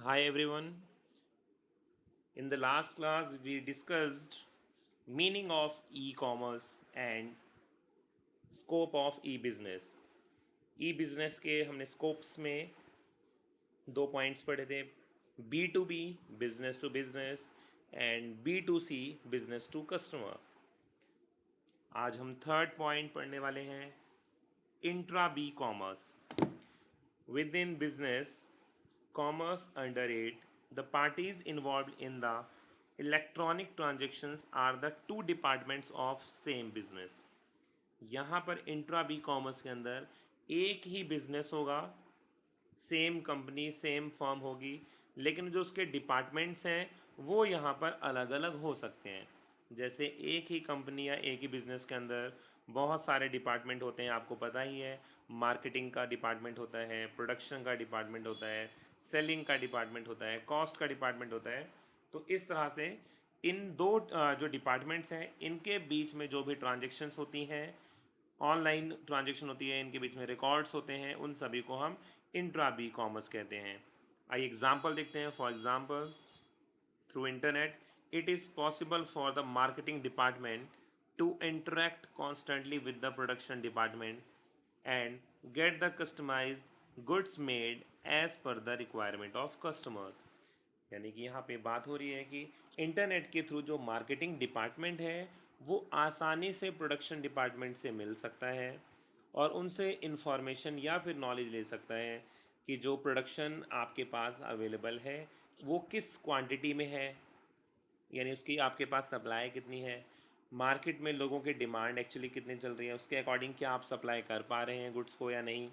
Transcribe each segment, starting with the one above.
Hi everyone. In the last class we discussed meaning of e-commerce and scope of e-business. ई-बिजनेस के हमने scopes में दो points पढ़े थे, B to B business to business and B to C business to customer. आज हम third point पढ़ने वाले हैं, intra B commerce. Within business commerce under it, the parties involved in the electronic transactions are the two departments of same business. यहाँ पर intra B commerce के अंदर एक ही बिजनेस होगा, सेम कंपनी सेम फर्म होगी, लेकिन जो उसके डिपार्टमेंट्स हैं वो यहाँ पर अलग अलग हो सकते हैं। जैसे एक ही कंपनी या एक ही बिज़नेस के अंदर बहुत सारे डिपार्टमेंट होते हैं, आपको पता ही है। मार्केटिंग का डिपार्टमेंट होता है, प्रोडक्शन का डिपार्टमेंट होता है, सेलिंग का डिपार्टमेंट होता है, कॉस्ट का डिपार्टमेंट होता है। तो इस तरह से इन दो जो डिपार्टमेंट्स हैं इनके बीच में जो भी ट्रांजेक्शन्स होती हैं, ऑनलाइन ट्रांजेक्शन होती है, इनके बीच में रिकॉर्ड्स होते हैं, उन सभी को हम इंट्रा बी कॉमर्स कहते हैं। आइए एग्जांपल देखते हैं। For example, through internet it is possible for the marketing department to interact constantly with the production department and get the customise goods made as per the requirement of customers. यानी कि यहाँ पे बात हो रही है कि इंटरनेट के थ्रू जो मार्केटिंग डिपार्टमेंट है वो आसानी से प्रोडक्शन डिपार्टमेंट से मिल सकता है और उनसे इंफॉर्मेशन या फिर नॉलेज ले सकता है कि जो प्रोडक्शन आपके पास अवेलेबल है वो किस क्वांटिटी में है, यानी उसकी आपके पास सप्लाई कितनी है, मार्केट में लोगों की डिमांड एक्चुअली कितनी चल रही है, उसके अकॉर्डिंग क्या आप सप्लाई कर पा रहे हैं गुड्स को या नहीं,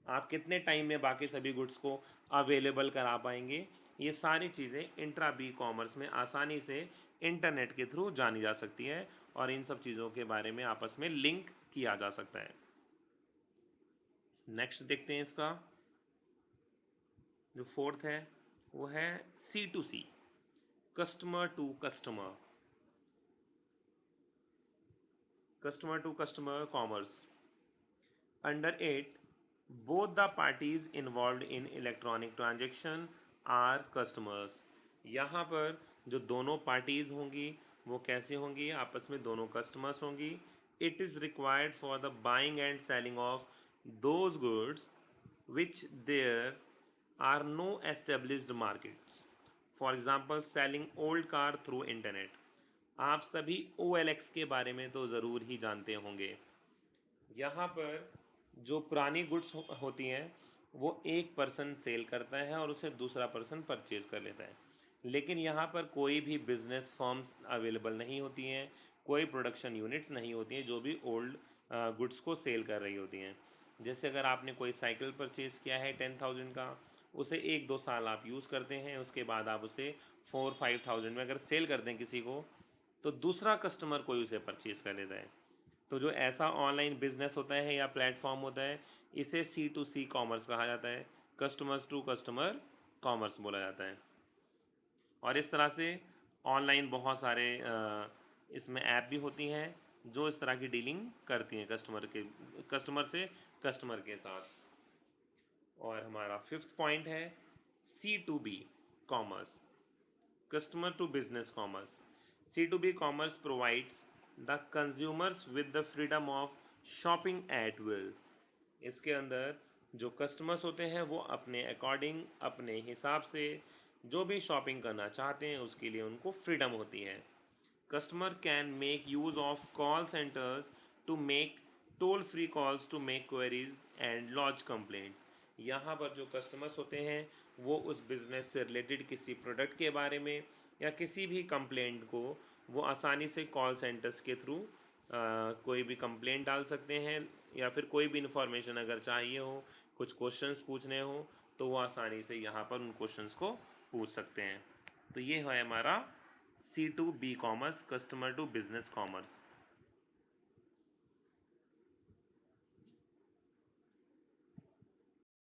आप कितने टाइम में बाकी सभी गुड्स को अवेलेबल करा पाएंगे। ये सारी चीज़ें इंट्रा बी कॉमर्स में आसानी से इंटरनेट के थ्रू जानी जा सकती है और इन सब चीज़ों के बारे में आपस में लिंक किया जा सकता है। नेक्स्ट देखते हैं, इसका जो फोर्थ है वो है C to C, customer to customer, customer to customer commerce. Under it both the parties involved in electronic transaction are customers। यहाँ पर जो दोनों पार्टीज़ होंगी वो कैसे होंगी, आपस में दोनों कस्टमर्स होंगी। It is required for the buying and selling of those goods which there are no established markets. For example, selling old car through internet. आप सभी OLX के बारे में तो ज़रूर ही जानते होंगे। यहाँ पर जो पुरानी गुड्स होती हैं वो एक पर्सन सेल करता है और उसे दूसरा पर्सन परचेज़ कर लेता है, लेकिन यहाँ पर कोई भी बिजनेस फर्म्स अवेलेबल नहीं होती हैं, कोई प्रोडक्शन यूनिट्स नहीं होती हैं जो भी ओल्ड गुड्स को सेल कर रही होती हैं। जैसे अगर आपने कोई साइकिल परचेज़ किया है 10,000 का, उसे 1-2 साल आप यूज़ करते हैं, उसके बाद आप उसे 4-5,000 में अगर सेल करते हैं किसी को, तो दूसरा कस्टमर कोई उसे परचेज़ कर लेता है। तो जो ऐसा ऑनलाइन बिजनेस होता है या प्लेटफॉर्म होता है इसे सी टू सी कॉमर्स कहा जाता है, कस्टमर्स टू कस्टमर कॉमर्स बोला जाता है। और इस तरह से ऑनलाइन बहुत सारे इसमें ऐप भी होती हैं जो इस तरह की डीलिंग करती हैं कस्टमर से कस्टमर के साथ। और हमारा फिफ्थ पॉइंट है C to B commerce, customer to business commerce। C2B commerce provides the consumers with the freedom of shopping at will। इसके अंदर जो कस्टमर्स होते हैं वो अपने अकॉर्डिंग, अपने हिसाब से जो भी शॉपिंग करना चाहते हैं उसके लिए उनको फ्रीडम होती है। Customer can make use of call centres to make toll free calls to make queries and launch complaints. यहाँ पर जो कस्टमर्स होते हैं वो उस बिज़नेस से रिलेटेड किसी प्रोडक्ट के बारे में या किसी भी कंप्लेंट को वो आसानी से कॉल सेंटर्स के थ्रू कोई भी कंप्लेंट डाल सकते हैं, या फिर कोई भी इंफॉर्मेशन अगर चाहिए हो, कुछ क्वेश्चंस पूछने हो, तो वो आसानी से यहाँ पर उन क्वेश्चंस को पूछ सकते हैं। तो ये है हमारा C2B commerce, customer to business commerce.